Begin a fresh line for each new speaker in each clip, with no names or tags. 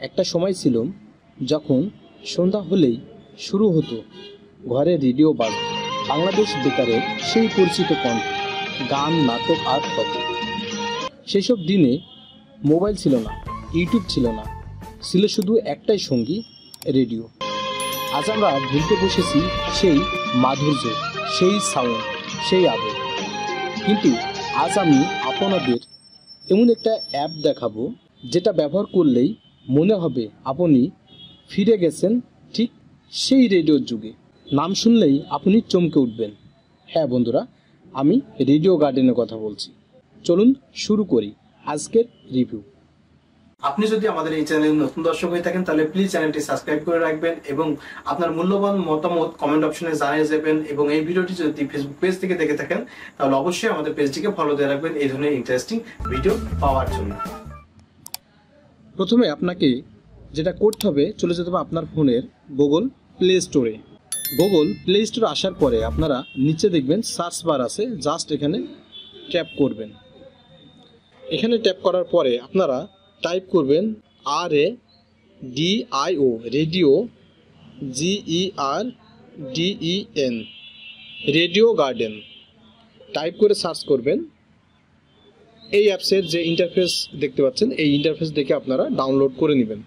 একটা সময় ছিল যখন সন্ধ্যা হলেই শুরু হতো ঘরে রেডিও বাজত। বাংলাদেশ বেতারের সেই পরিচিত কণ্ঠ, গান, নাটক আর কথা। সেসব দিনে মোবাইল ছিল না, ইউটিউব ছিল না, ছিল শুধু একটাই সঙ্গী, রেডিও। আজ আমরা ভুলতে বসেছি সেই মাধুর্য, সেই সাউন্ড, সেই আবেগ। কিন্তু আজ আমি আপনাদের এমন একটা অ্যাপ দেখাবো যেটা ব্যবহার করলেই মনে হবে আপনি ফিরে গেছেন ঠিক সেই রেডিওর যুগে। নাম শুনলেই আপনি চমকে উঠবেন। হ্যাঁ বন্ধুরা, আমি রেডিও গার্ডেনের কথা বলছি। চলুন শুরু করি আজকের রিভিউ।
আপনি যদি আমাদের এই চ্যানেলে নতুন দর্শক হয়ে থাকেন তাহলে প্লিজ চ্যানেলটি সাবস্ক্রাইব করে রাখবেন এবং আপনার মূল্যবান মতামত কমেন্ট অপশনে জানিয়ে যাবেন। এবং এই ভিডিওটি যদি ফেসবুক পেজ থেকে দেখে থাকেন তাহলে অবশ্যই আমাদের পেজটিকে ফলো দিয়ে রাখবেন এই ধরনের ইন্টারেস্টিং ভিডিও পাওয়ার জন্য।
প্রথমে আপনাকে যেটা করতে হবে, চলে যেতে হবে আপনার ফোনের গুগল প্লে স্টোরে। গুগল প্লে স্টোরে আসার পরে আপনারা নিচে দেখবেন সার্চ বার আছে, জাস্ট এখানে ট্যাপ করবেন। এখানে ট্যাপ করার পরে আপনারা টাইপ করবেন RADIO, radio, GERDEN, radio garden type করে সার্চ করবেন। এই অ্যাপসের যে ইন্টারফেস দেখতে পাচ্ছেন, এই ইন্টারফেস দেখে আপনারা ডাউনলোড করে নেবেন।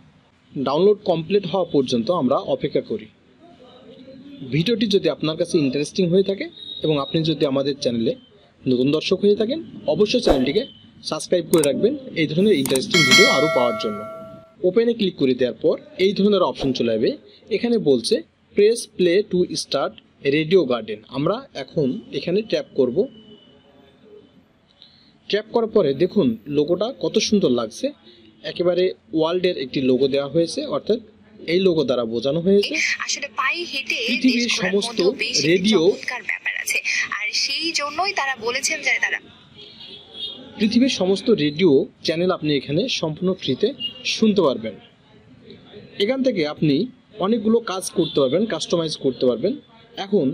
ডাউনলোড কমপ্লিট হওয়া পর্যন্ত আমরা অপেক্ষা করি। ভিডিওটি যদি আপনার কাছে ইন্টারেস্টিং হয়ে থাকে এবং আপনি যদি আমাদের চ্যানেলে নতুন দর্শক হয়ে থাকেন, অবশ্যই চ্যানেলটিকে সাবস্ক্রাইব করে রাখবেন এই ধরনের ইন্টারেস্টিং ভিডিও আরও পাওয়ার জন্য। ওপেনে ক্লিক করে দেওয়ার পর এই ধরনের অপশন চলে আসবে। এখানে বলছে press play to start radio garden. আমরা এখন এখানে ট্যাপ করব। ট্যাপ করার পরে দেখুন লোগোটা কত সুন্দর লাগছে। একেবারে ওয়ার্ল্ডের একটি লোগো দেওয়া হয়েছে, অর্থাৎ এই লোগো দ্বারা বোঝানো হয়েছে
আসলে পায়ে হেঁটে
পৃথিবীর সমস্ত রেডিও
ব্যাপার আছে। আর সেই জন্যই তারা বলেছেন যে
পৃথিবীর সমস্ত রেডিও চ্যানেল আপনি এখানে সম্পূর্ণ ফ্রিতে শুনতে পারবেন। এখান থেকে আপনি অনেকগুলো কাজ করতে পারবেন, কাস্টমাইজ করতে পারবেন। এখন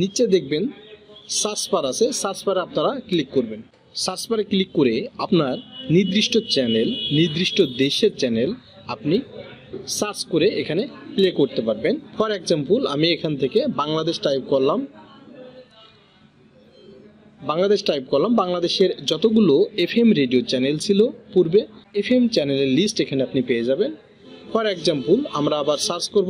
নিচে দেখবেন সার্চ বার আছে, সার্চ বারে আপনারা ক্লিক করবেন। সার্চ বারে ক্লিক করে আপনার নির্দিষ্ট চ্যানেল, নির্দিষ্ট দেশের চ্যানেল আপনি সার্চ করে এখানে প্লে করতে পারবেন। ফর এক্সাম্পল আমি এখান থেকে বাংলাদেশ টাইপ করলাম। বাংলাদেশের যতগুলো FM রেডিও চ্যানেল ছিল পূর্বে, FM চ্যানেলের লিস্ট এখানে আপনি পেয়ে যাবেন। ফর এক্সাম্পল আমরা আবার সার্চ করব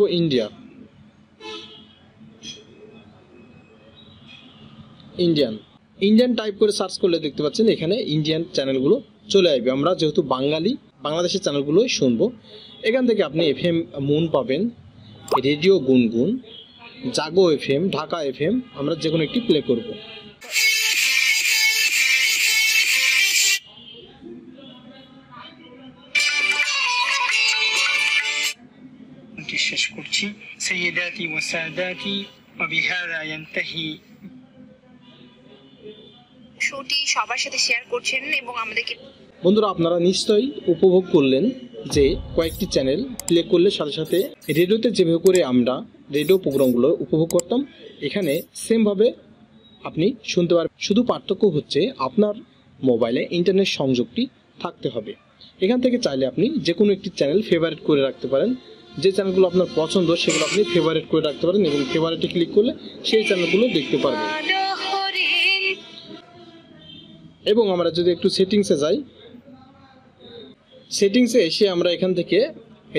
ইন্ডিয়ান টাইপ করে সার্চ করলে দেখতে পাচ্ছেন এখানে ইন্ডিয়ান চ্যানেলগুলো চলে আসবে। আমরা যেহেতু বাঙালি, বাংলাদেশের চ্যানেলগুলোই শুনবো। এখান থেকে আপনি FM মুন পাবেন, রেডিও গুনগুন, জাগো FM, ঢাকা FM, আমরা যে কোনো একটি প্লে করব।
শেষ করছি। সাইয়্যিদাতি ওয়া সাদাতি ওয়া বিহাযা ইয়ানতাহি।
শোটি সবার সাথে শেয়ার করছেন এবং আমাদেরকে।
বন্ধুরা, আপনারা নিশ্চয়ই উপভোগ করলেন যে কয়েকটি চ্যানেল প্লে করলে সাথে সাথে রেডিওতে যেভাবে করে আমরা রেডিও প্রোগ্রামগুলো উপভোগ করতাম এখানে সেমভাবে আপনি শুনতে পারবেন। শুধু পার্থক্য হচ্ছে আপনার মোবাইলে ইন্টারনেট সংযোগটি থাকতে হবে। এখান থেকে চাইলে আপনি যে কোনো একটি চ্যানেল ফেভারিট করে রাখতে পারেন। যে চ্যানেলগুলো আপনার পছন্দ সেগুলো আপনি ফেভারিট করে রাখতে পারেন এবং ফেভারিটে ক্লিক করলে সেই চ্যানেলগুলো দেখতে পারবেন। এবং আমরা যদি একটু সেটিংসে যাই, সেটিংসে এসে আমরা এখান থেকে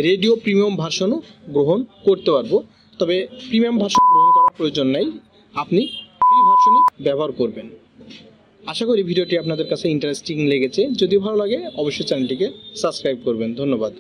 রেডিও প্রিমিয়াম ভার্সনও গ্রহণ করতে পারবো। তবে প্রিমিয়াম ভার্সন গ্রহণ করার প্রয়োজন নেই, আপনি ফ্রি ভার্সনই ব্যবহার করবেন। আশা করি ভিডিওটি আপনাদের কাছে ইন্টারেস্টিং লেগেছে। যদি ভালো লাগে অবশ্যই চ্যানেলটিকে সাবস্ক্রাইব করবেন। ধন্যবাদ।